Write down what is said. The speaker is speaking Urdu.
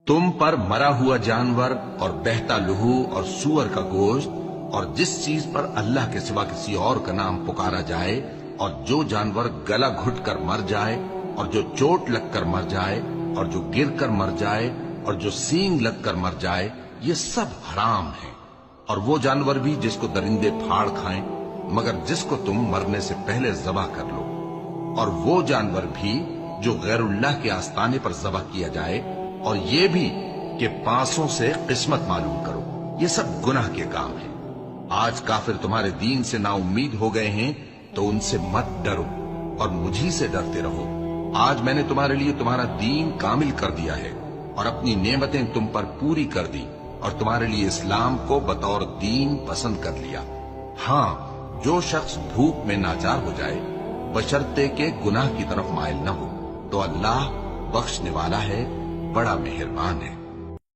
تم پر مرا ہوا جانور اور بہتا لہو اور سور کا گوشت اور جس چیز پر اللہ کے سوا کسی اور کا نام پکارا جائے اور جو جانور گلا گھٹ کر مر جائے اور جو چوٹ لگ کر مر جائے اور جو گر کر مر جائے اور جو سینگ لگ کر مر جائے، یہ سب حرام ہیں، اور وہ جانور بھی جس کو درندے پھاڑ کھائیں مگر جس کو تم مرنے سے پہلے ذبح کر لو، اور وہ جانور بھی جو غیر اللہ کے آستانے پر ذبح کیا جائے، اور یہ بھی کہ پانسوں سے قسمت معلوم کرو، یہ سب گناہ کے کام ہیں۔ آج کافر تمہارے دین سے نا امید ہو گئے ہیں تو ان سے مت ڈرو اور مجھی سے ڈرتے رہو۔ آج میں نے تمہارے لیے تمہارا دین کامل کر دیا ہے اور اپنی نعمتیں تم پر پوری کر دی اور تمہارے لیے اسلام کو بطور دین پسند کر لیا۔ ہاں، جو شخص بھوک میں ناچار ہو جائے بشرطے کہ گناہ کی طرف مائل نہ ہو تو اللہ بخشنے والا ہے، بڑا مہربان ہے۔